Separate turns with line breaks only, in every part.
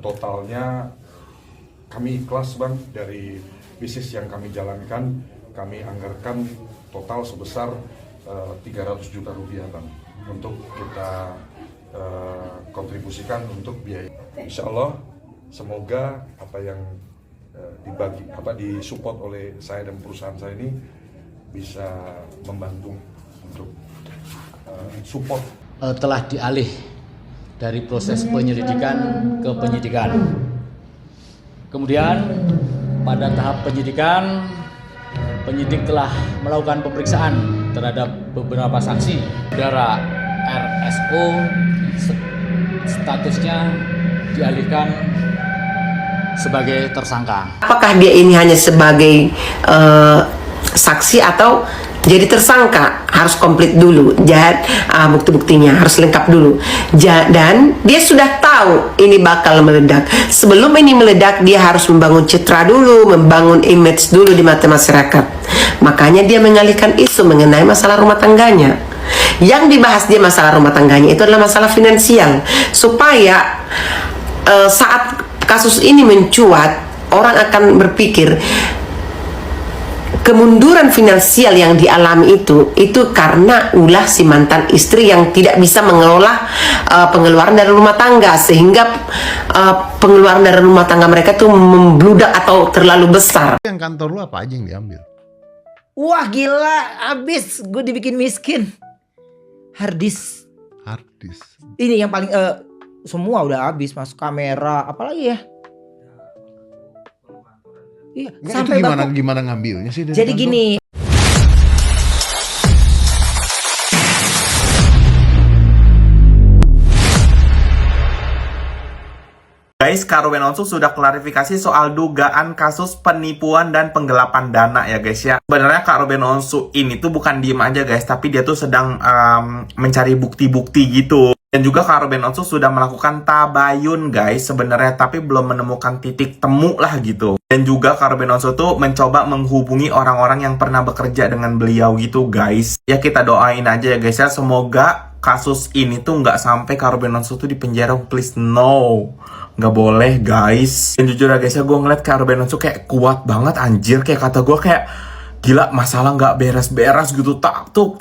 totalnya kami ikhlas Bang, dari bisnis yang kami jalankan, kami anggarkan total sebesar 300 juta rupiah Bang, untuk kita kontribusikan untuk biaya. Insya Allah semoga apa yang disupport oleh saya dan perusahaan saya ini bisa membantu untuk support.
Telah dialih dari proses penyelidikan ke penyidikan. Kemudian pada tahap penyidikan, penyidik telah melakukan pemeriksaan terhadap beberapa saksi. Saudara RSO statusnya dialihkan sebagai tersangka.
Apakah dia ini hanya sebagai saksi atau jadi tersangka? Harus komplit dulu, bukti-buktinya harus lengkap dulu. Dan dia sudah tahu ini bakal meledak. Sebelum ini meledak, dia harus membangun citra dulu, membangun image dulu di mata masyarakat. Makanya dia mengalihkan isu mengenai masalah rumah tangganya. Yang dibahas dia masalah rumah tangganya itu adalah masalah finansial, supaya saat kasus ini mencuat, orang akan berpikir kemunduran finansial yang dialami itu karena ulah si mantan istri yang tidak bisa mengelola pengeluaran dari rumah tangga, sehingga pengeluaran dari rumah tangga mereka tuh membludak atau terlalu besar.
Yang kantor lu apa aja yang diambil?
Wah gila, abis gue dibikin miskin. Harddisk. Ini yang paling semua udah habis, masuk kamera, apalagi ya? Iya,
sampai gimana ngambilnya sih?
Jadi gini.
Guys, Kak Ruben Onsu sudah klarifikasi soal dugaan kasus penipuan dan penggelapan dana ya guys ya. Sebenarnya Kak Ruben Onsu ini tuh bukan diem aja guys, tapi dia tuh sedang mencari bukti-bukti gitu. Dan juga Kak Ruben Onsu sudah melakukan tabayun guys sebenarnya, tapi belum menemukan titik temu lah gitu. Dan juga Kak Ruben Onsu tuh mencoba menghubungi orang-orang yang pernah bekerja dengan beliau gitu guys. Ya kita doain aja ya guys ya, semoga kasus ini tuh nggak sampai Kak Ruben Onsu tuh di penjara, please no. Nggak boleh guys. Dan jujur ya guys ya, gue ngeliat Kak Ruben Onsu kayak kuat banget anjir. Kayak kata gue kayak gila, masalah nggak beres-beres gitu, tak tuk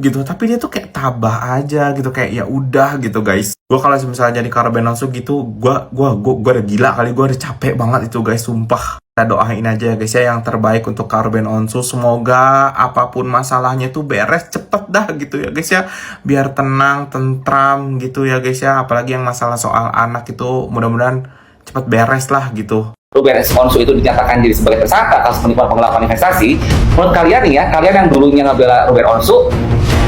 gitu. Tapi dia tuh kayak tabah aja gitu, kayak ya udah gitu guys. Gue kalau misalnya jadi Kak Ruben Onsu gitu, gue udah gila kali, gue udah capek banget itu guys, sumpah. Kita doain aja ya guys ya, yang terbaik untuk Kak Ruben Onsu. Semoga apapun masalahnya tuh beres cepet dah gitu ya guys ya, biar tenang, tentram gitu ya guys ya. Apalagi yang masalah soal anak itu mudah-mudahan cepet beres lah gitu.
Ruben Onsu itu dinyatakan jadi sebagai tersangka kasus penipuan penggelapan investasi. Menurut kalian nih ya, kalian yang dulunya ngebela Ruben Onsu,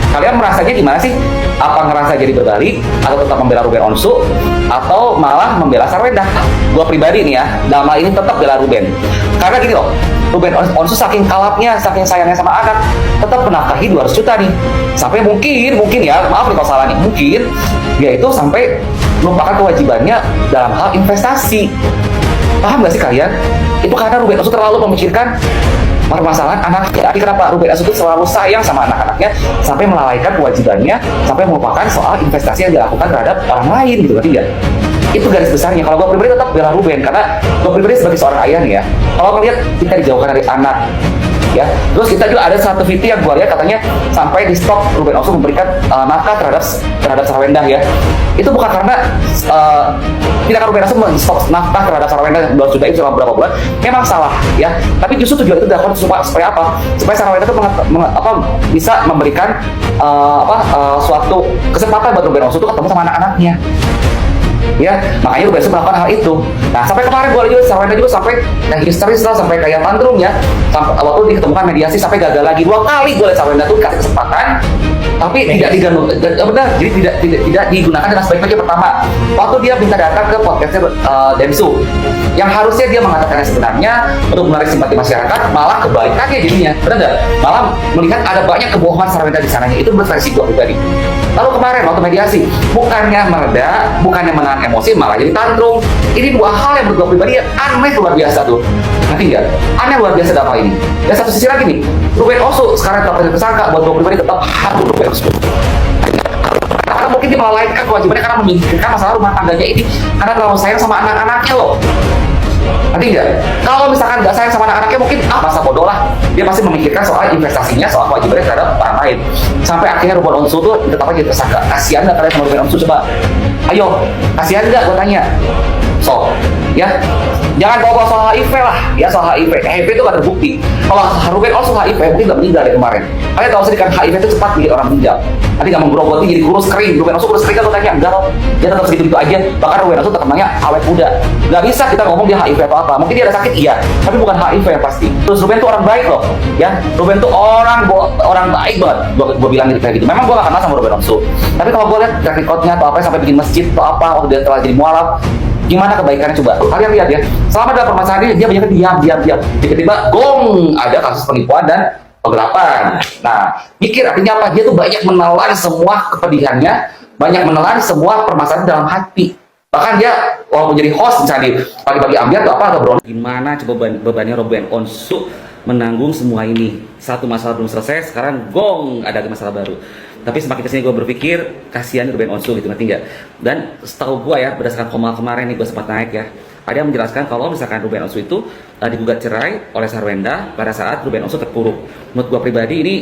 kalian merasanya gimana sih? Apa ngerasa jadi berbalik, atau tetap membela Ruben Onsu, atau malah membela Sarwendah? Gua pribadi nih ya, dalam hal ini tetap bela Ruben. Karena gini loh, Ruben Onsu saking kalapnya, saking sayangnya sama anak, tetap menafkahi 200 juta nih. Sampai mungkin ya, maaf nih kalau salah nih, mungkin dia itu sampai melupakan kewajibannya dalam hal investasi. Paham gak sih kalian? Itu karena Ruben Onsu terlalu memikirkan permasalahan anaknya. Tapi kenapa Ruben Onsu itu selalu sayang sama anak-anaknya sampai melalaikan kewajibannya, sampai melupakan soal investasi yang dilakukan terhadap orang lain gitu, ngerti nggak? Itu garis besarnya. Kalau gue pribadi tetap bela Ruben, karena gue pribadi sebagai seorang ayah nih ya, kalau ngeliat kita dijauhkan dari anak ya, terus kita juga ada satu video yang gue lihat katanya sampai di stop Ruben Onsu memberikan nafkah terhadap Sarwendah ya. Itu bukan karena tidak Ruben Onsu men-stop nafkah terhadap Sarwendah 2 juta itu selama beberapa bulan, memang salah ya. Tapi justru tujuan itu dilakukan supaya apa? Supaya Sarwendah itu bisa memberikan suatu kesempatan buat Ruben Onsu itu ketemu sama anak-anaknya. Ya, makanya Ruben Onsu melakukan hal itu. Nah, sampai kemarin gue juga Sarwendah juga sampai histeris lah, sampai kayak tantrum ya. Sampai waktu diketemukan mediasi sampai gagal lagi 2 kali gue lihat Sarwendah tuh dikasih kesempatan, tapi tidak digunakan dengan sebaik-baiknya. Pertama, waktu dia minta datang ke podcastnya Densu, yang harusnya dia mengatakan sebenarnya untuk menarik simpati masyarakat, malah kebalikannya jadinya, benar nggak? Malah melihat ada banyak kebohongan Sarwendah di sananya. Itu versi gue pribadi. Lalu kemarin waktu mediasi, bukannya mereda, bukannya menahan emosi, malah jadi tantrum. Ini 2 hal yang menurut gue pribadi aneh luar biasa tuh. Nanti nggak? Aneh luar biasa dalam hal ini. Dan satu sisi lagi nih, Ruben Onsu sekarang tetap tersangka, buat gue pribadi tetap harus Ruben Onsu. Atau mungkin dia melalaikan kewajibannya karena memikirkan masalah rumah tangganya ini karena terlalu sayang sama anak-anaknya loh. Nanti enggak? Kalau misalkan nggak sayang sama anak-anaknya mungkin masa bodoh lah. Dia pasti memikirkan soal investasinya, soal kewajibannya terhadap orang lain. Sampai akhirnya Ruben Onsu tuh tetap aja tersangka. Kasihan nggak kalian sama Ruben Onsu coba? Ayo, kasihan nggak gue tanya? So, ya jangan bawa soal HIV lah, ya soal HIV. HIV itu nggak terbukti. Kalau Ruben Onsu HIV mungkin nggak meninggal dari kemarin. Kalian tahu sendiri kan HIV itu cepat bikin orang meninggal. Nanti nggak menggerogoti jadi kurus kering. Ruben Onsu kurus kering kan gue tanya enggak loh. Dia tetap segitu aja. Bahkan Ruben Onsu tetap namanya awet muda. Nggak bisa kita ngomong dia HIV atau apa. Mungkin dia ada sakit iya, tapi bukan HIV yang pasti. Terus Ruben tuh orang baik loh, ya. Ruben tuh orang baik banget. Gue bilang gitu kayak gitu. Memang gue gak kenal sama Ruben Onsu. Tapi kalau gue lihat track recordnya atau apa sampai bikin masjid atau apa waktu dia telah jadi mualaf, gimana kebaikannya coba? Kalian lihat ya. Selama dalam permasalahan ini dia banyak diam. Tiba-tiba gong ada kasus penipuan dan penggelapan. Nah, mikir artinya apa? Dia tuh banyak menelan semua kepedihannya, banyak menelan semua permasalahan dalam hati. Bahkan dia walaupun jadi host misalnya pagi-pagi ambiar atau apa agak berontak. Gimana coba bebannya Ruben Onsu menanggung semua ini? Satu masalah belum selesai, sekarang gong ada masalah baru. Tapi semakin kesini gue berpikir kasihan Ruben Onsu gitu, ngerti nggak? Dan setahu gue ya berdasarkan Komal kemarin nih gue sempat naik ya, ada yang menjelaskan kalau misalkan Ruben Onsu itu digugat cerai oleh Sarwenda pada saat Ruben Onsu terpuruk. Menurut gue pribadi ini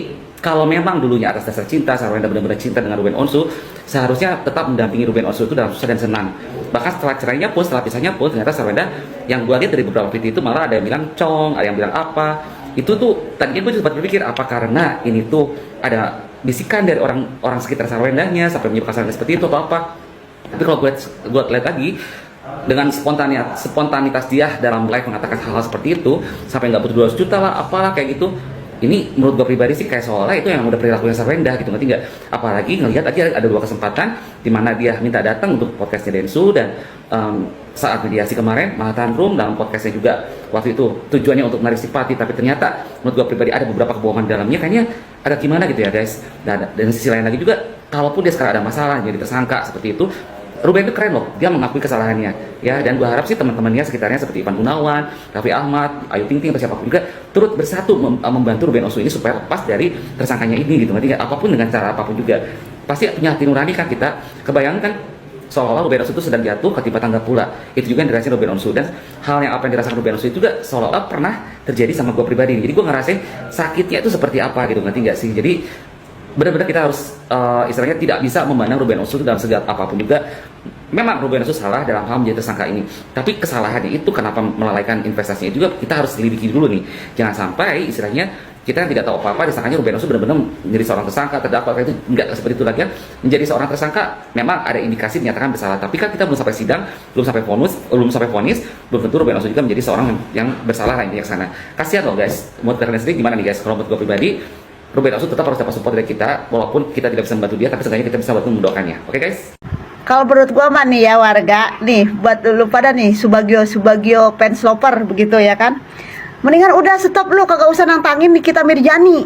kalau memang dulunya atas dasar cinta, Sarwenda benar-benar cinta dengan Ruben Onsu, seharusnya tetap mendampingi Ruben Onsu itu dalam susah dan senang. Bahkan setelah cerainya pun, setelah pisahnya pun, ternyata Sarwenda yang gue lihat dari beberapa video itu malah ada yang bilang cong, ada yang bilang apa. Itu tuh tadinya gue sempat berpikir apa karena ini tuh ada bisikan dari orang sekitar Sarwendanya sampai menyebabkan seperti itu atau apa. Tapi kalau gue lihat lagi dengan spontanitas dia dalam live mengatakan hal-hal seperti itu sampai nggak butuh 200 juta lah apalah kayak gitu. Ini menurut gue pribadi sih kayak seolah itu yang udah perilakunya Sarwenda gitu, ngerti nggak? Apalagi ngelihat aja ada 2 kesempatan di mana dia minta datang untuk podcastnya Densu dan saat mediasi kemarin malah tantrum dalam podcastnya juga waktu itu tujuannya untuk menarik simpati, tapi ternyata menurut gue pribadi ada beberapa kebohongan dalamnya kayaknya ada gimana gitu ya guys. Dan sisi lain lagi juga kalaupun dia sekarang ada masalah jadi tersangka seperti itu, Ruben itu keren loh, dia mengakui kesalahannya ya, dan gue harap sih teman-temannya sekitarnya seperti Ivan Gunawan, Raffi Ahmad, Ayu Ting Ting atau siapapun juga turut bersatu membantu Ruben Onsu ini supaya lepas dari tersangkanya ini gitu, ngerti nggak? Apapun dengan cara apapun juga pasti punya hati nurani kan kita. Kebayangkan seolah-olah Ruben Onsu itu sedang jatuh ketimpa tangga pula, itu juga yang dirasain Ruben Onsu, dan hal yang apa yang dirasakan Ruben Onsu itu juga seolah-olah pernah terjadi sama gue pribadi. Jadi gue ngerasain sakitnya itu seperti apa gitu, ngerti nggak sih? Jadi benar-benar kita harus istilahnya tidak bisa memandang Ruben Onsu dalam segala apapun juga. Memang Ruben Onsu salah dalam hal menjadi tersangka ini, tapi kesalahannya itu kenapa melalaikan investasinya juga kita harus selidiki dulu nih. Jangan sampai istilahnya kita tidak tahu apa-apa disangkanya Ruben Onsu benar-benar menjadi seorang tersangka, terdakwa, itu enggak seperti itu lagi ya. Menjadi seorang tersangka memang ada indikasi dinyatakan bersalah, tapi kan kita belum sampai sidang, belum sampai vonis, belum tentu Ruben Onsu juga menjadi seorang yang bersalah lah intinya sana. Kasihan loh guys. Menurut kalian sendiri gimana nih guys? Kalau menurut gue pribadi, Ruben Onsu tetap harus dapat support dari kita, walaupun kita tidak bisa membantu dia, tapi seenggaknya kita bisa bantu mendoakannya. Oke guys?
Kalau menurut gua mah nih ya warga, nih buat lu pada nih Subagio fans lover begitu ya kan. Mendingan udah stop lu, kagak usah nantangin Nikita Mirjani.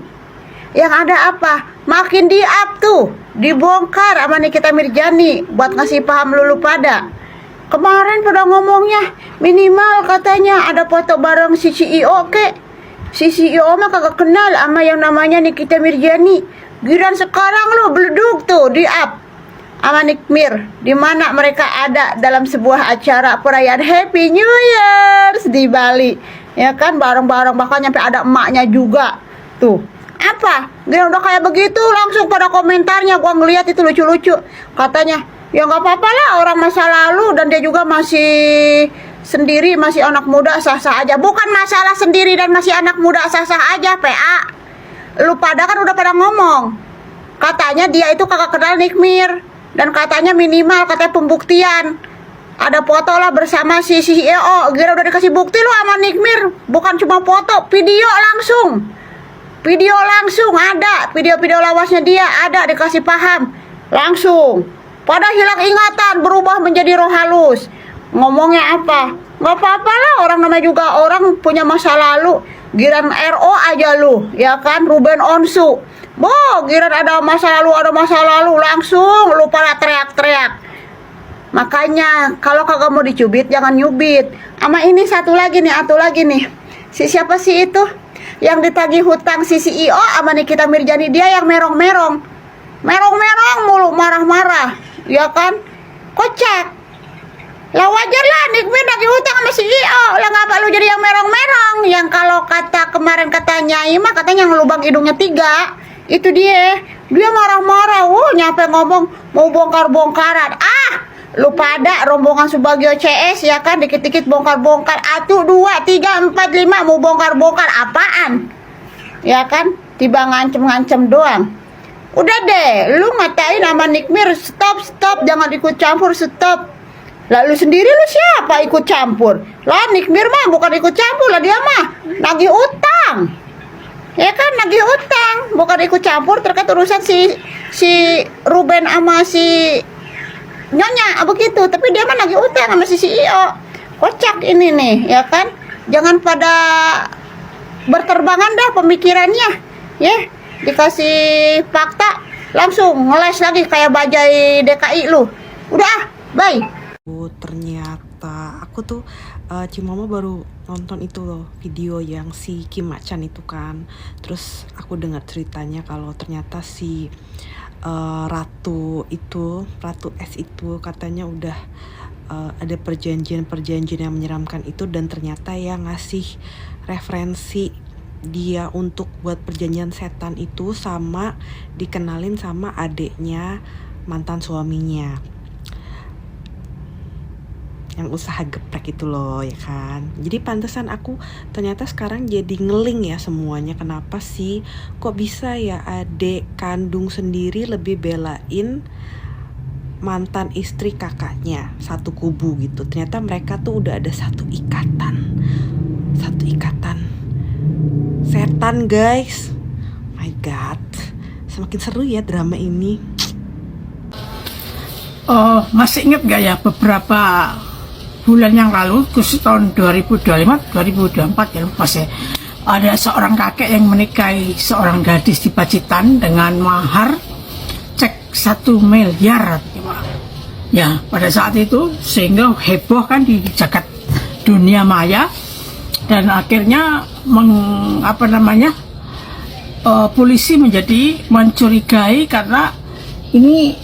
Yang ada apa? Makin di up tuh, dibongkar sama Nikita Mirjani buat ngasih paham lu pada. Kemarin pada ngomongnya minimal katanya ada foto bareng si CEO kek. Si CEO mah kagak kenal sama yang namanya Nikita Mirjani. Giran sekarang lu beleduk tuh di up sama Nikmir, di mana mereka ada dalam sebuah acara perayaan Happy New Year di Bali, ya kan, bareng-bareng, bahkan nyampe ada emaknya juga tuh. Apa? Dia udah kayak begitu langsung pada komentarnya gua ngeliat itu lucu-lucu. Katanya, ya nggak apa-apa lah orang masa lalu dan dia juga masih sendiri, masih anak muda sah-sah aja. Bukan masalah sendiri dan masih anak muda sah-sah aja, PA. Lu pada kan udah pada ngomong. Katanya dia itu kagak kenal Nikmir. Dan katanya minimal katanya pembuktian ada foto lah bersama si CEO. Gira udah dikasih bukti lu sama Nikmir, bukan cuma foto, video langsung ada, video lawasnya dia ada, dikasih paham langsung. Pada hilang ingatan, berubah menjadi roh halus. Ngomongnya apa? Nggak apa-apa lah, orang namanya juga orang punya masa lalu. Giran RO aja lu, ya kan, Ruben Onsu. Giran ada masa lalu langsung lu pada teriak-teriak. Makanya kalau kagak mau dicubit jangan nyubit. Sama ini satu lagi nih. Si siapa sih itu yang ditagih hutang si CEO sama Nikita Mirjani, dia yang merong-merong. merong-merong mulu, marah-marah, ya kan? Kocak. Lah wajar lah, Nikmir nagih hutang sama CEO. Lah ngapa lu jadi yang merong-merong? Yang kalau kata kemarin kata Nyai mah katanya yang lubang hidungnya 3. Itu dia marah-marah. Nyampe ngomong mau bongkar-bongkaran. Lu pada rombongan Subagio CS ya kan, dikit-dikit bongkar-bongkar. 1, 2, 3, 4, 5 mau bongkar-bongkar apaan? Ya kan, tiba ngancem-ngancem doang. Udah deh, lu ngatain sama Nikmir, stop, jangan ikut campur, stop. Lalu sendiri lu siapa ikut campur? Lah Nikmir mah bukan ikut campur lah, dia mah nagih utang. Ya kan, nagih utang, bukan ikut campur terkait urusan si Ruben sama si Nyonya begitu, tapi dia mah nagih utang sama si CEO. Kocak ini nih, ya kan? Jangan pada berterbangan dah pemikirannya. Ya, dikasih fakta langsung ngeles lagi kayak bajai DKI lu. Udah, bye.
Ternyata aku tuh Cimama baru nonton itu loh, video yang si Kim Macan itu kan. Terus aku dengar ceritanya kalau ternyata si Ratu S itu katanya udah ada perjanjian yang menyeramkan itu, dan ternyata yang ngasih referensi dia untuk buat perjanjian setan itu sama dikenalin sama adeknya mantan suaminya yang usaha geprek itu loh, ya kan. Jadi pantesan aku ternyata sekarang jadi ngeling ya semuanya. Kenapa sih kok bisa ya adik kandung sendiri lebih belain mantan istri kakaknya, satu kubu gitu. Ternyata mereka tuh udah ada satu ikatan setan, guys. My God, semakin seru ya drama ini.
Oh, masih inget gak ya beberapa bulan yang lalu, khusus tahun 2024 ya, lupa saya, ada seorang kakek yang menikahi seorang gadis di Pacitan dengan mahar cek 1 miliar. Ya, pada saat itu sehingga heboh kan di jagat dunia maya, dan akhirnya polisi menjadi mencurigai karena ini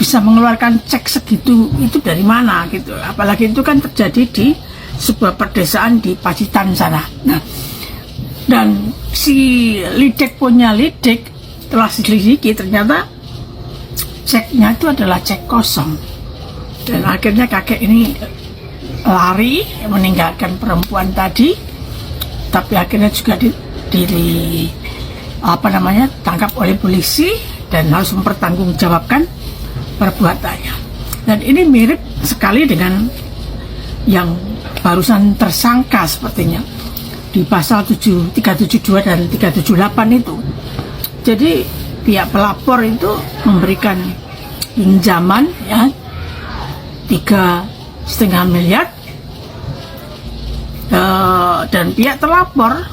bisa mengeluarkan cek segitu itu dari mana gitu. Apalagi itu kan terjadi di sebuah perdesaan di Pacitan sana. Nah, dan si Lidek punya Lidek telah diselidiki, ternyata ceknya itu adalah cek kosong. Dan akhirnya kakek ini lari meninggalkan perempuan tadi, tapi akhirnya juga tangkap oleh polisi dan harus mempertanggungjawabkan perbuatannya. Dan ini mirip sekali dengan yang barusan tersangka sepertinya di pasal 372 dan 378 itu. Jadi pihak pelapor itu memberikan pinjaman ya 3,5 miliar, dan pihak terlapor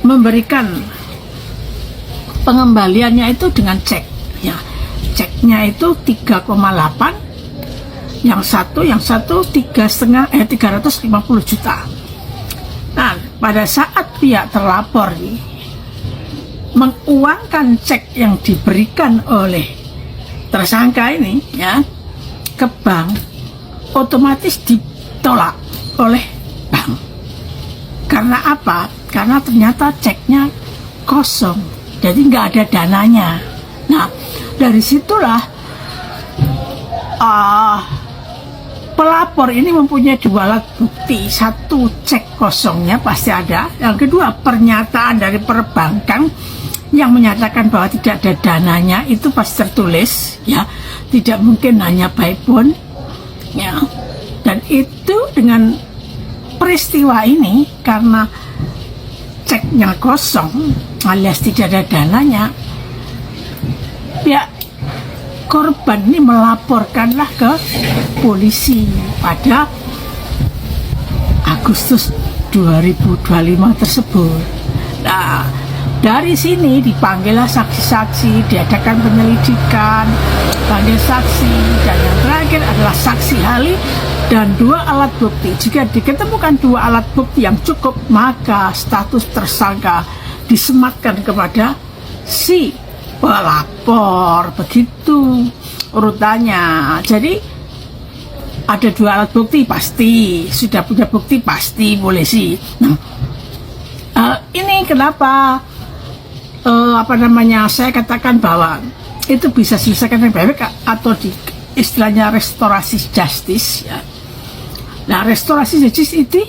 memberikan pengembaliannya itu dengan cek ya. Ceknya itu 3,8, yang satu 350 juta. Nah, pada saat pihak terlapor menguangkan cek yang diberikan oleh tersangka ini ya ke bank, otomatis ditolak oleh bank. Karena apa? Karena ternyata ceknya kosong, jadi nggak ada dananya. Nah, dari situlah pelapor ini mempunyai 2 alat bukti. Satu, cek kosongnya pasti ada. Yang kedua, pernyataan dari perbankan yang menyatakan bahwa tidak ada dananya, itu pasti tertulis ya, tidak mungkin hanya by bond ya. Dan itu dengan peristiwa ini, karena ceknya kosong alias tidak ada dananya, pihak korban ini melaporkanlah ke polisi pada Agustus 2025 tersebut. Nah, dari sini dipanggillah saksi-saksi, diadakan penyelidikan, panggil saksi, dan yang terakhir adalah saksi ahli dan 2 alat bukti. Jika diketemukan 2 alat bukti yang cukup, maka status tersangka disematkan kepada si pelapor, begitu urutannya. Jadi ada 2 alat bukti pasti, sudah punya bukti pasti polisi. Nah, ini kenapa saya katakan bahwa itu bisa selesaikan dengan baik atau di istilahnya restorasi justice ya. Nah, restorasi justice itu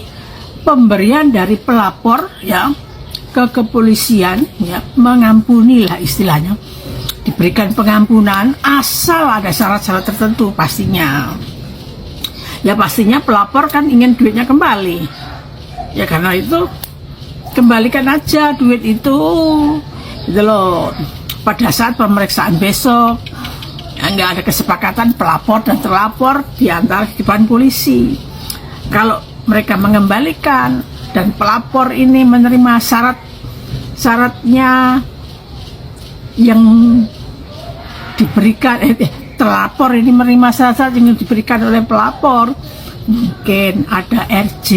pemberian dari pelapor ya ke kepolisian ya, mengampuni lah istilahnya, diberikan pengampunan asal ada syarat-syarat tertentu pastinya. Ya pastinya pelapor kan ingin duitnya kembali. Ya karena itu kembalikan aja duit itu gitu loh. Pada saat pemeriksaan besok nggak ada kesepakatan pelapor dan terlapor di antara di depan polisi. Kalau mereka mengembalikan dan pelapor ini menerima syaratnya yang diberikan, terlapor ini menerima syarat yang diberikan oleh pelapor, mungkin ada RJ.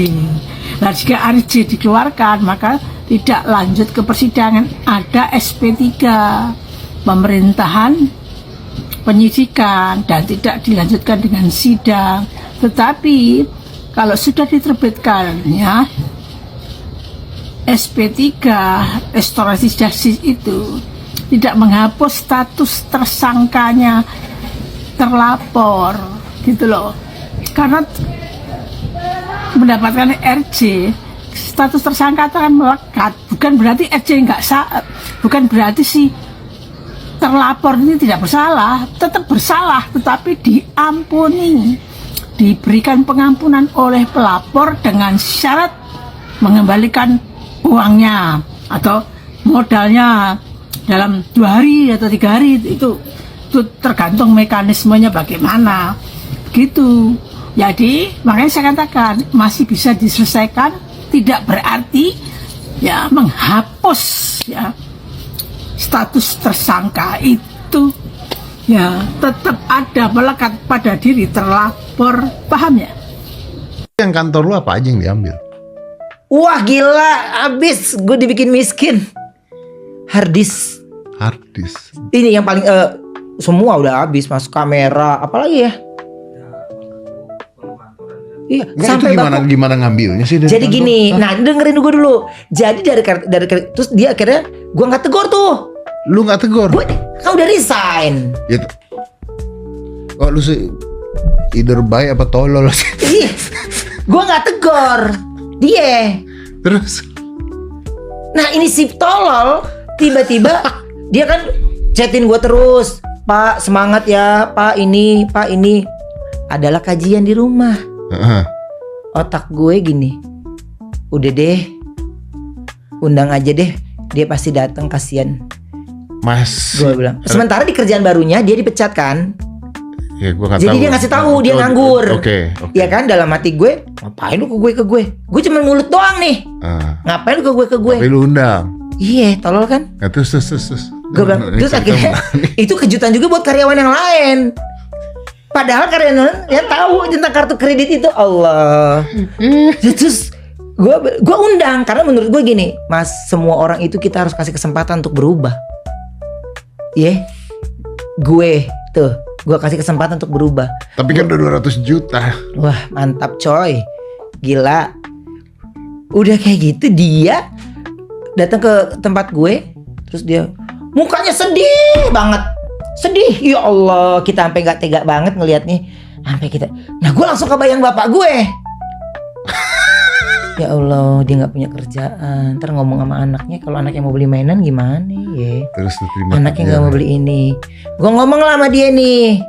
Nah, jika RJ dikeluarkan maka tidak lanjut ke persidangan, ada SP3 pemerintahan penyidikan dan tidak dilanjutkan dengan sidang. Tetapi kalau sudah diterbitkan ya SP3 restorasi justice itu tidak menghapus status tersangkanya terlapor gitu loh, karena mendapatkan RJ status tersangka itu akan melekat. Bukan berarti RJ bukan berarti si terlapor ini tidak bersalah, tetap bersalah, tetapi diampuni, diberikan pengampunan oleh pelapor dengan syarat mengembalikan uangnya atau modalnya dalam 2 hari atau 3 hari. Itu tergantung mekanismenya bagaimana gitu. Jadi makanya saya katakan masih bisa diselesaikan, tidak berarti ya menghapus ya status tersangka itu, ya tetap ada melekat pada diri terlapor. Paham ya?
Yang kantor lu apa aja yang diambil?
Wah gila, abis gue dibikin miskin. Harddisk. Ini yang paling semua udah habis, masuk kamera, apalagi ya? Iya,
sampai gimana ngambilnya sih?
Jadi gini, nah dengerin gue dulu. Jadi dari terus dia akhirnya gue nggak tegur tuh.
Lu nggak tegur?
Gue kan udah resign.
Ya, oh lu sih either baik apa tolol sih?
Iya, gue nggak tegur dia.
Terus?
Nah ini si tolol tiba-tiba dia kan chatin gue terus. Pak semangat ya, Pak ini adalah kajian di rumah. Otak gue gini, udah deh, undang aja deh, dia pasti datang, kasihan.
Mas,
gue bilang. Sementara di kerjaan barunya dia dipecat kan.
Ya, gua
jadi dia ngasih tahu dia nganggur.
Oke.
Ya kan, dalam hati gue, ngapain lu ke gue? Gue cuma mulut doang nih. Ngapain lu ke gue?
Tapi lu undang.
Iya, tolol kan?
Ya, terus.
Gue bilang, terus akhirnya itu kejutan juga buat karyawan yang lain. Padahal karyawan ya tahu tentang kartu kredit itu, Allah. Terus gue undang karena menurut gue gini, Mas, semua orang itu kita harus kasih kesempatan untuk berubah. Gue kasih kesempatan untuk berubah.
Tapi kan udah 200 juta.
Wah mantap coy, gila. Udah kayak gitu dia datang ke tempat gue, terus dia mukanya sedih banget. Sedih, ya Allah, kita sampai nggak tega banget ngelihatnya, sampai kita. Nah, gue langsung kebayang bapak gue. Ya Allah, dia nggak punya kerjaan. Ntar ngomong sama anaknya, kalau anaknya mau beli mainan gimana ya?
Terus terima.
Anaknya nggak mau beli ini. Gue ngomong lah sama dia nih.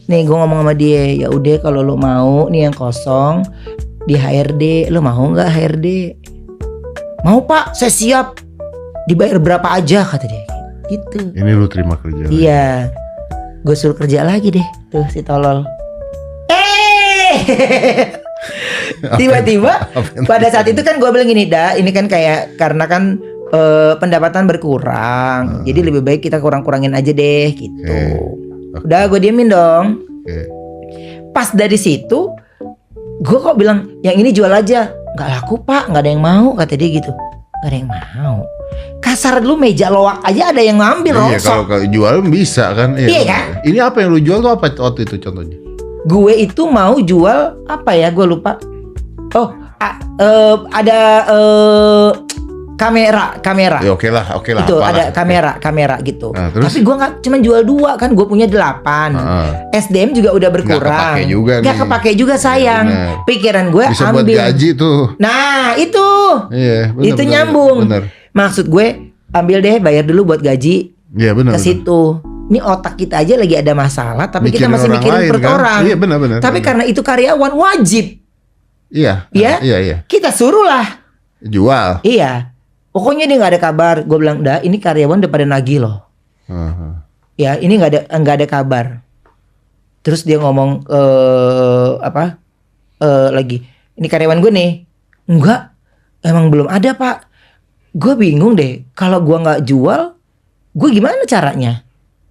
Gue ngomong sama dia, ya udah kalau lo mau nih yang kosong di HRD, lo mau nggak HRD? Mau Pak, saya siap. Dibayar berapa aja kata dia. Gitu.
Ini lu terima kerja.
Iya. Gue suruh kerja lagi deh. Tuh si tolol. Tiba-tiba pada saat itu kan gue bilang gini, ini kan kayak karena kan pendapatan berkurang. Jadi lebih baik kita kurang-kurangin aja deh gitu. Udah gue diemin dong. Pas dari situ gue kok bilang yang ini jual aja. Gak laku Pak, gak ada yang mau kata dia gitu. Gak ada yang mau. pasar dulu meja loak aja ada yang ngambil
Iya, kalau
rongsok.
jual bisa kan?
Iya kan?
Ini apa yang lu jual tuh apa waktu itu contohnya?
Gue itu mau jual apa ya? Gue lupa. Oh, ada kamera.
Ya oke lah.
Itu
apalah.
ada kamera gitu.
Nah, terus?
Tapi gue nggak cuma jual 2 kan, gue punya 8. SDM juga udah berkurang.
Nggak kepake juga
Nggak
nih.
kepake juga sayang.
Bener.
Pikiran gue
Bisa
ambil.
buat gaji tuh.
Nah itu,
Iya, bener,
itu
bener,
nyambung.
bener.
Maksud gue ambil deh, bayar dulu buat gaji
Iya benar.
ke situ. Ini otak kita aja lagi ada masalah, tapi kita
Mikirin
masih
orang
mikirin
lain,
perut
kan?
orang.
Iya, benar.
Tapi karena itu karyawan wajib,
Iya.
ya,
Iya.
kita suruh lah.
Jual.
Iya. Pokoknya dia nggak ada kabar. Gue bilang, dah ini karyawan udah pada nagih loh. Ya ini nggak ada kabar. Terus dia ngomong lagi. Ini karyawan gue nih. Enggak, emang belum ada pak. Gue bingung deh. Kalau gue nggak jual, gue gimana caranya?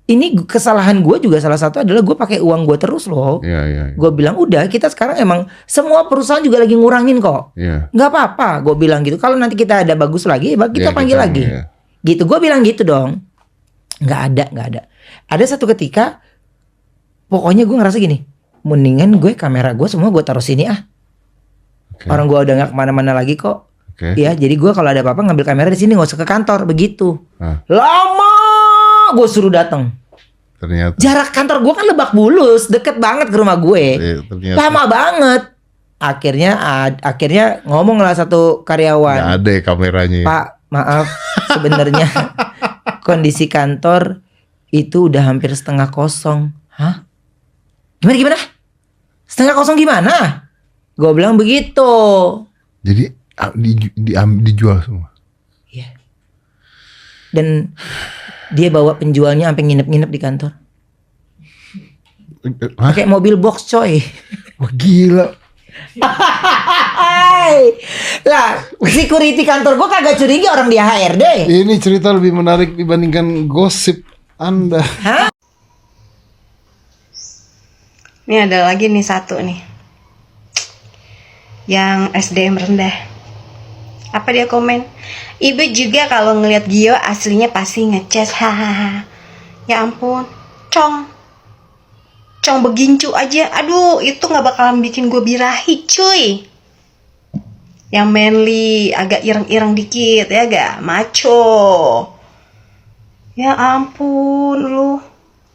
Ini kesalahan gue juga salah satu adalah gue pakai uang gue terus loh.
Iya.
Gue bilang udah kita sekarang emang semua perusahaan juga lagi ngurangin kok.
Iya.
Nggak apa-apa, gue bilang gitu. Kalau nanti kita ada bagus lagi, kita
Iya,
panggil
kita,
lagi.
iya.
Gitu, gue bilang gitu dong. Nggak ada. Ada satu ketika, pokoknya gue ngerasa gini, mendingan gue kamera gue semua gue taruh sini ah.
Oke.
Orang gue udah nggak kemana-mana lagi kok.
Oke.
Ya, jadi gue kalau ada apa-apa ngambil kamera di sini, nggak usah ke kantor, begitu. Lama gue suruh datang.
Ternyata.
Jarak kantor gue kan Lebak Bulus, deket banget ke rumah gue.
Ternyata.
Lama banget. Akhirnya ngomong lah satu karyawan.
Nggak ada ya kameranya.
Pak, maaf, sebenarnya kondisi kantor itu udah hampir setengah kosong. Hah? Gimana? Setengah kosong gimana? Gue bilang begitu.
Jadi dijual semua.
Iya. Dan dia bawa penjualnya sampai nginep-nginep di kantor. Pakai mobil box coy.
Wah gila.
Lah, security kantor gue kagak curiga orang dia HRD.
Ini cerita lebih menarik dibandingkan gosip Anda.
Hah?
Ini ada lagi nih satu nih, yang SDM rendah. Apa dia komen? Ibu juga kalau ngelihat Gio aslinya pasti ngeces, hahaha. Ya ampun, cong begincu aja. Aduh, itu nggak bakalan bikin gue birahi, cuy. Yang manly, agak ireng-ireng dikit ya, gak maco. Ya ampun, lu.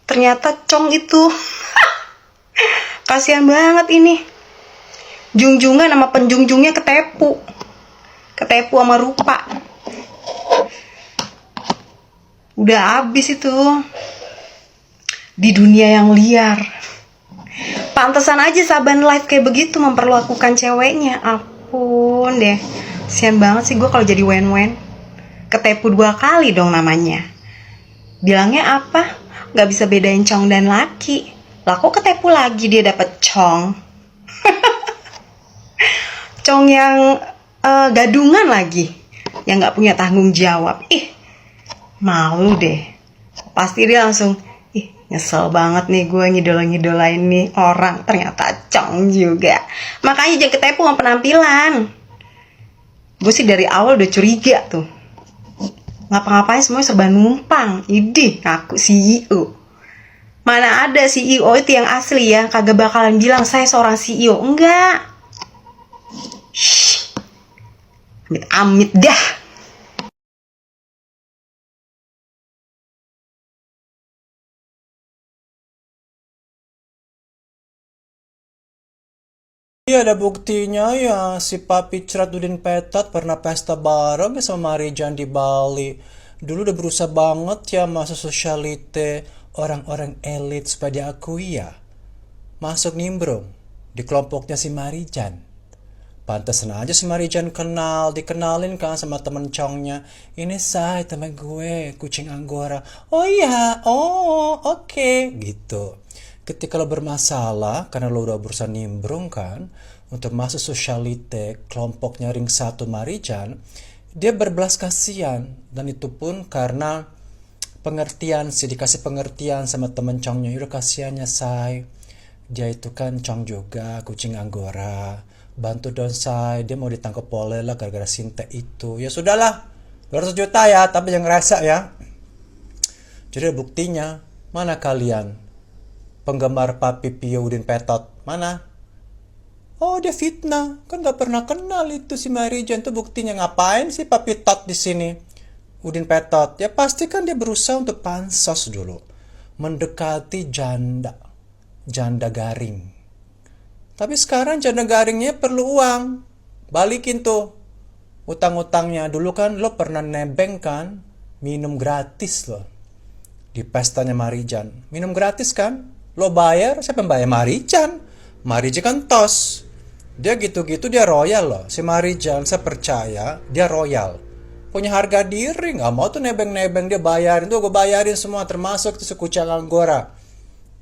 Ternyata cong itu. Kasihan banget ini. Junjungan sama penjunjungnya ketepu sama rupa. Udah habis itu di dunia yang liar. Pantesan aja Saban Live kayak begitu memperlakukan ceweknya. Ampun deh, kasian banget sih gue kalau jadi wen-wen. Ketepu 2 kali dong namanya. Bilangnya apa? Gak bisa bedain cong dan laki. Lah kok ketepu lagi dia dapet cong. Cong yang gadungan lagi, yang nggak punya tanggung jawab. Ih, malu deh. Pasti dia langsung, ih nyesel banget nih gue ngidolain nih orang, ternyata cong juga. Makanya jangan ketepu sama penampilan. Gue sih dari awal udah curiga tuh. Ngapa-ngapain semuanya serba numpang. Idih, ngaku CEO. Mana ada CEO itu yang asli ya, kagak bakalan bilang saya seorang CEO. Enggak. Amit dah.
Iya ada buktinya ya, si Papi Ceratudin Petat pernah pesta bareng ya sama Marijan di Bali. Dulu udah berusaha banget ya masuk sosialite orang-orang elit supaya diakui ya. Masuk nimbrung di kelompoknya si Marijan. Pantesan aja si Marijan dikenalin kan sama temen congnya. Ini saya temen gue, kucing Anggora. Oh iya, oke. Gitu. Ketika lo bermasalah, karena lo udah berusaha nimbrung kan, untuk masuk sosialite kelompoknya Ring 1 Marijan, dia berbelas kasihan. Dan itu pun karena pengertian sih, dikasih pengertian sama temen congnya. Yaudah kasihannya say, dia itu kan cong juga, kucing Anggora. Bantu dong say, dia mau ditangkap oleh lah gara-gara Sinte itu. Ya sudahlah, 200 juta ya, tapi yang ngerasa ya. Jadi buktinya, mana kalian? Penggemar Papi Pio Udin Petot, mana? Oh, dia fitnah. Kan gak pernah kenal itu si Marijan. Tuh buktinya. Ngapain sih Papi Tot di sini? Udin Petot. Ya pasti kan dia berusaha untuk pansos dulu. Mendekati janda. Janda garing. Tapi sekarang janda garingnya perlu uang. Balikin tuh utang-utangnya. Dulu kan lo pernah nebeng kan? Minum gratis lo. Di pestanya Marijan. Minum gratis kan? Lo bayar, siapa yang bayar? Marijan. Marijan kan tos. Dia gitu-gitu dia royal loh. Si Marijan saya percaya dia royal. Punya harga diri, nggak mau tuh nebeng-nebeng, dia bayarin. Tuh gue bayarin semua termasuk tuh sekucang Anggora.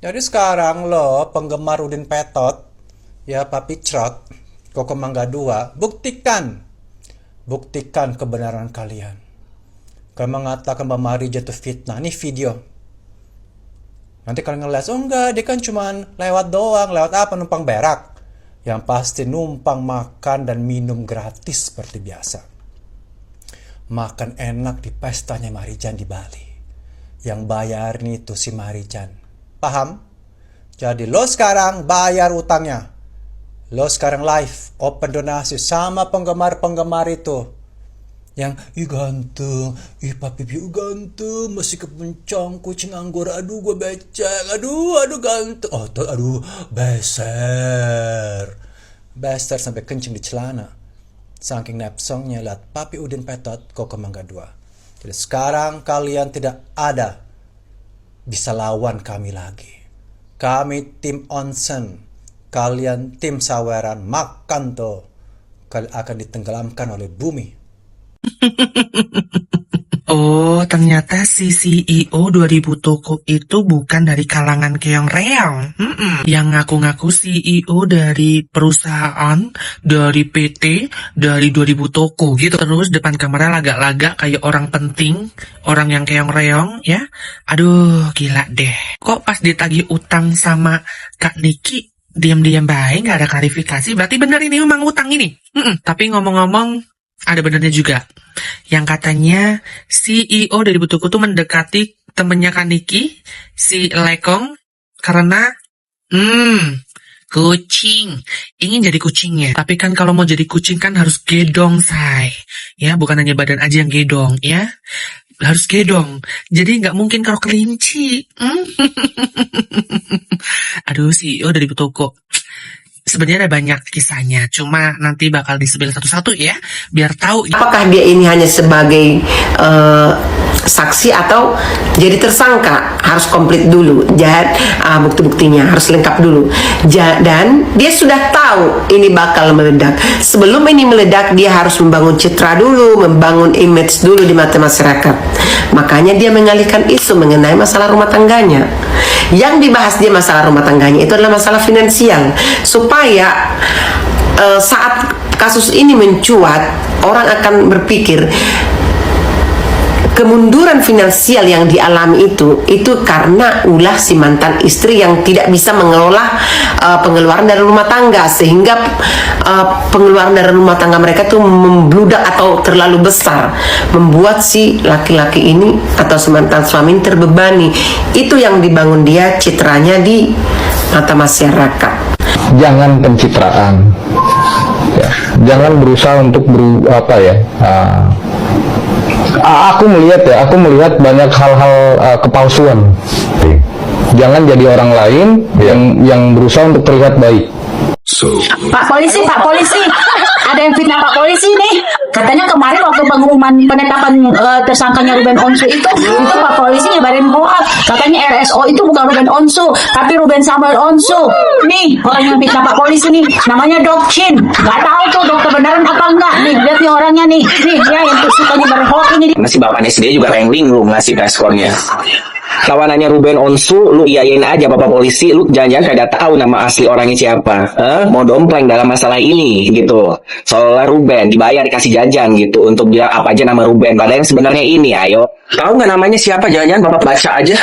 Jadi sekarang lo penggemar Udin Petot, ya Papi Crot, Koko Mangga 2, buktikan kebenaran kalian. Kalian mengatakan Mbak Marijan itu fitnah. Ini video. Nanti kalian ngeliat, oh enggak, dia kan cuman lewat doang. Lewat apa? Numpang berak. Yang pasti numpang makan dan minum gratis seperti biasa. Makan enak di pestanya Marijan di Bali. Yang bayarin itu si Marijan. Paham? Jadi lo sekarang bayar utangnya. Lo sekarang live, open donasi sama penggemar-penggemar itu. Yang, ih ganteng, ih Papi Pio ganteng, masih kepencang kucing Anggora, aduh gue becek, aduh ganteng, oh tuh, aduh beser sampai kencing di celana, saking nepsongnya lihat Papi Udin Petot, Koko Mangga 2. Jadi sekarang kalian tidak ada bisa lawan kami lagi. Kami tim onsen, kalian tim saweran, makan tuh, kalian akan ditenggelamkan oleh bumi.
Oh, ternyata si CEO 2000 toko itu bukan dari kalangan keong reong. Yang ngaku-ngaku CEO dari perusahaan, dari PT, dari 2000 toko gitu. Terus depan kamera lagak-lagak kayak orang penting, orang yang keong reong ya. Aduh, gila deh. Kok pas ditagih utang sama Kak Niki, diam-diam baik, gak ada klarifikasi. Berarti benar ini memang utang ini. Tapi ngomong-ngomong, ada benernya juga. Yang katanya CEO dari Butuku tuh mendekati temennya Kaniki, si Lekong, karena kucing. Ingin jadi kucingnya. Tapi kan kalau mau jadi kucing kan harus gedong, say. Ya, bukan hanya badan aja yang gedong, ya. Harus gedong. Jadi nggak mungkin kalau kelinci. Aduh, CEO dari Butuku. Sebenarnya ada banyak kisahnya, cuma nanti bakal disebil satu-satu ya, biar tahu.
Apakah dia ini hanya sebagai saksi atau jadi tersangka? Harus komplit dulu, bukti-buktinya harus lengkap dulu. Dan dia sudah tahu ini bakal meledak. Sebelum ini meledak, dia harus membangun citra dulu, membangun image dulu di mata masyarakat. Makanya dia mengalihkan isu mengenai masalah rumah tangganya. Yang dibahas dia masalah rumah tangganya itu adalah masalah finansial, supaya saat kasus ini mencuat, orang akan berpikir kemunduran finansial yang dialami itu karena ulah si mantan istri yang tidak bisa mengelola pengeluaran dari rumah tangga, sehingga pengeluaran dari rumah tangga mereka tuh membludak atau terlalu besar, membuat si laki-laki ini atau si mantan suami ini terbebani. Itu yang dibangun dia citranya di mata masyarakat.
Jangan pencitraan, ya. Jangan berusaha untuk aku melihat banyak hal-hal kepalsuan. Jangan jadi orang lain yang berusaha untuk terlihat baik.
Pak polisi, ada yang fitnah Pak polisi nih. Katanya kemarin waktu pengumuman penetapan tersangkanya Ruben Onsu itu Pak polisi nyebarin hoax. Katanya RSO itu bukan Ruben Onsu, tapi Ruben Samuel Onsu. Nih orang yang fitnah Pak polisi nih, namanya Dok Chin. Gak tahu tuh dokter beneran apa enggak. Nih lihat nih orangnya nih dia yang suka nyebarin hoax ini.
Masih bapaknya sendiri juga ranking lu ngasih responnya. Lawanannya Ruben Onsu, lu iyain aja Bapak polisi, lu jangan-jangan kagak tahu nama asli orangnya siapa. Mau dompleng dalam masalah ini gitu. Soalnya Ruben dibayar dikasih jajan gitu untuk bilang apa aja nama Ruben. Padahal yang sebenarnya ini, ayo. Tahu nggak namanya siapa? Jangan-jangan Bapak baca aja.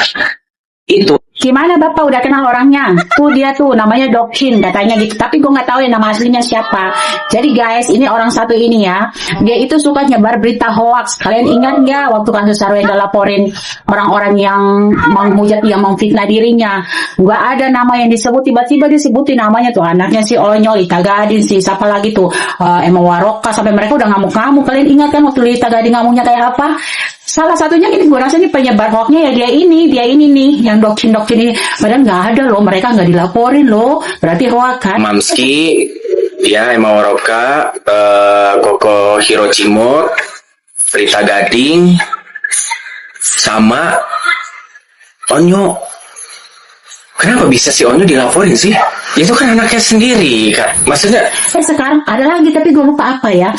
Itu.
Gimana Bapak udah kenal orangnya? Tuh dia tuh namanya Dokhin katanya gitu. Tapi gue nggak tahu ya nama aslinya siapa. Jadi guys, ini orang satu ini ya, dia itu suka nyebar berita hoax. Kalian ingat nggak waktu kasus Sarwenda laporin orang-orang yang menghujat, yang memfitnah dirinya? Nggak ada nama yang disebut, tiba-tiba disebutin namanya tuh anaknya si Onyol, Lita Gading, si siapa lagi tuh Emma Waroka, sampai mereka udah ngamuk-ngamuk. Kalian ingat kan waktu Lita Gading ngamuknya kayak apa? Salah satunya ini gue rasa ini penyebar hoaxnya ya dia ini nih yang Dokhin ini. Padahal nggak ada loh, mereka nggak dilaporin loh, berarti hoax kan?
Mamski, ya Emma Waroka, Koko Hiroshima, Rita Gading, sama Onyo. Kenapa bisa si Onyo dilaporin sih? Itu kan anaknya sendiri, Kak. Maksudnya?
Sekarang ada lagi tapi gue lupa apa ya.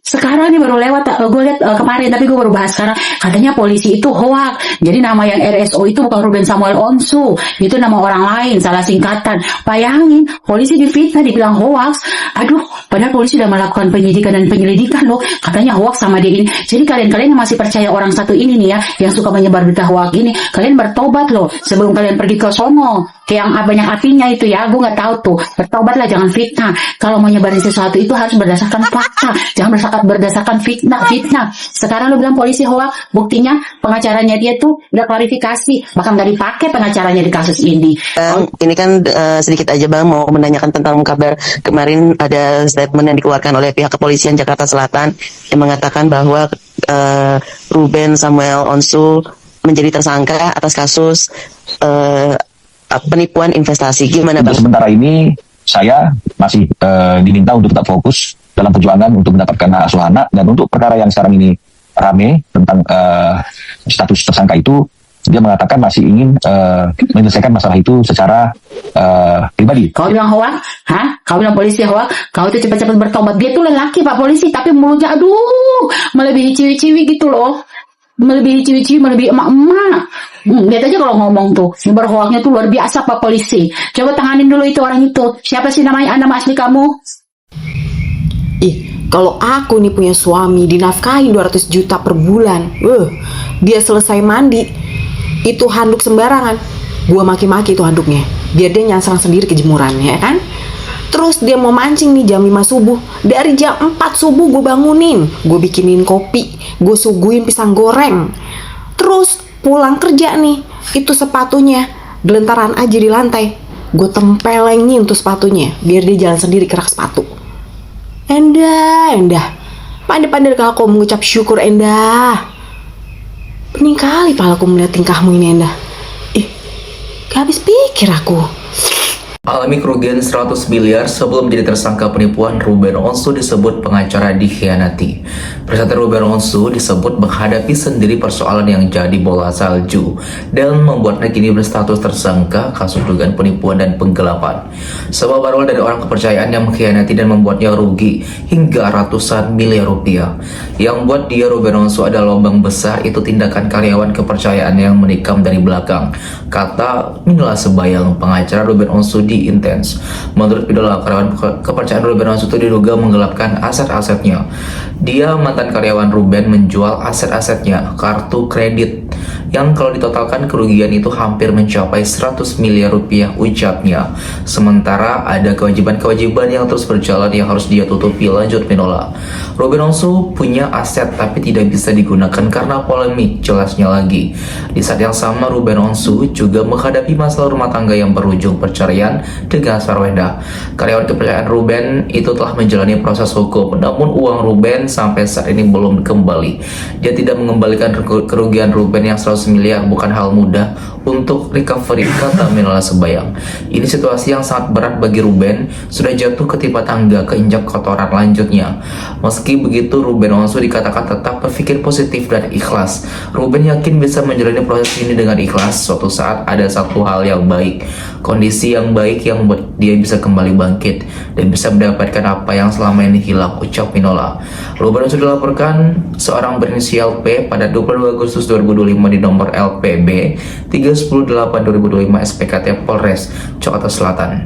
Sekarang ini baru lewat, gue lihat kemarin, tapi gue baru bahas sekarang. Katanya polisi itu hoax. Jadi nama yang RSO itu bukan Ruben Samuel Onsu, itu nama orang lain, salah singkatan. Bayangin, polisi difitnah, dibilang hoax. Aduh, padahal polisi sudah melakukan penyidikan dan penyelidikan loh. Katanya hoax sama dia ini. Jadi kalian yang masih percaya orang satu ini nih ya, yang suka menyebar berita hoax ini, kalian bertobat loh sebelum kalian pergi ke sono. Kayak yang banyak apinya itu ya, gue nggak tahu tuh. Bertobatlah, jangan fitnah. Kalau mau nyebarin sesuatu itu harus berdasarkan fakta, jangan berdasarkan fitnah. Sekarang lu bilang polisi hoax, buktinya pengacaranya dia tuh udah klarifikasi, bahkan nggak dipakai pengacaranya di kasus ini.
Ini kan sedikit aja Bang, mau menanyakan tentang kabar kemarin ada statement yang dikeluarkan oleh pihak kepolisian Jakarta Selatan yang mengatakan bahwa Ruben Samuel Onsu menjadi tersangka atas kasus penipuan investasi. Gimana Bang?
Sementara ini saya masih diminta untuk tetap fokus dalam perjuangan untuk mendapatkan hak asuh anak, dan untuk perkara yang sekarang ini rame tentang status tersangka itu, dia mengatakan masih ingin menyelesaikan masalah itu secara pribadi.
Kau bilang hoax? Hah? Kau bilang polisi hoax? Kau itu cepat-cepat bertobat. Dia tuh lelaki Pak Polisi, tapi mulutnya aduh melebihi ciwi-ciwi gitu loh. Melebihi ciwi-ciwi, melebihi emak-emak. Lihat aja kalau ngomong tuh, nyebar hoaxnya tuh luar biasa Pak Polisi. Coba tanganin dulu itu orang itu. Siapa sih namanya, nama asli kamu?
Ih, kalau aku nih punya suami dinafkahin 200 juta per bulan, dia selesai mandi, itu handuk sembarangan, gua maki-maki itu handuknya, biar dia nyansang sendiri ke jemuran, ya kan? Terus dia mau mancing nih jam 5 subuh, dari jam 4 subuh gue bangunin, gue bikinin kopi, gue suguhin pisang goreng. Terus pulang kerja nih, itu sepatunya gelentaran aja di lantai, gue tempelengin tuh sepatunya, biar dia jalan sendiri ke rak sepatu. Endah, pandai-pandai kalau kau mengucap syukur Endah. Pening kali palaku melihat tingkahmu ini Endah. Gak habis pikir aku.
Alami kerugian 100 miliar sebelum jadi tersangka penipuan, Ruben Onsu disebut pengacara dikhianati. Presenter Ruben Onsu disebut menghadapi sendiri persoalan yang jadi bola salju dan membuatnya kini berstatus tersangka kasus dugaan penipuan dan penggelapan. Sebab berawal dari orang kepercayaan yang mengkhianati dan membuatnya rugi hingga ratusan miliar rupiah. Yang buat dia Ruben Onsu ada lubang besar itu tindakan karyawan kepercayaan yang menikam dari belakang. Kata Minla Sebayang, pengacara Ruben Onsu di intens. Menurut idola karyawan kepercayaan Ruben Onsu itu diduga menggelapkan aset-asetnya. Dia mantan karyawan Ruben menjual aset-asetnya, kartu kredit, yang kalau ditotalkan kerugian itu hampir mencapai 100 miliar rupiah ucapnya. Sementara ada kewajiban-kewajiban yang terus berjalan yang harus dia tutupi, lanjut Minola. Ruben Onsu punya aset tapi tidak bisa digunakan karena polemik, jelasnya lagi. Di saat yang sama Ruben Onsu juga menghadapi masalah rumah tangga yang berujung perceraian dengan Sarwenda. Karyawan kepercayaan Ruben itu telah menjalani proses hukum, namun uang Ruben sampai saat ini belum kembali. Dia tidak mengembalikan kerugian Ruben yang 100 miliar bukan hal mudah untuk recovery, kata Minola Sebayang. Ini situasi yang sangat berat bagi Ruben, sudah jatuh ketimpa tangga keinjak kotoran lanjutnya. Meski begitu, Ruben Onsu dikatakan tetap berpikir positif dan ikhlas. Ruben yakin bisa menjalani proses ini dengan ikhlas. Suatu saat ada satu hal yang baik, kondisi yang baik yang membuat dia bisa kembali bangkit dan bisa mendapatkan apa yang selama ini hilang, ucap Minola. Ruben Onsu dilaporkan seorang berinisial P pada 22 Agustus 2025 di nomor LPB 318/2025 SPKT Polres Jakarta Selatan.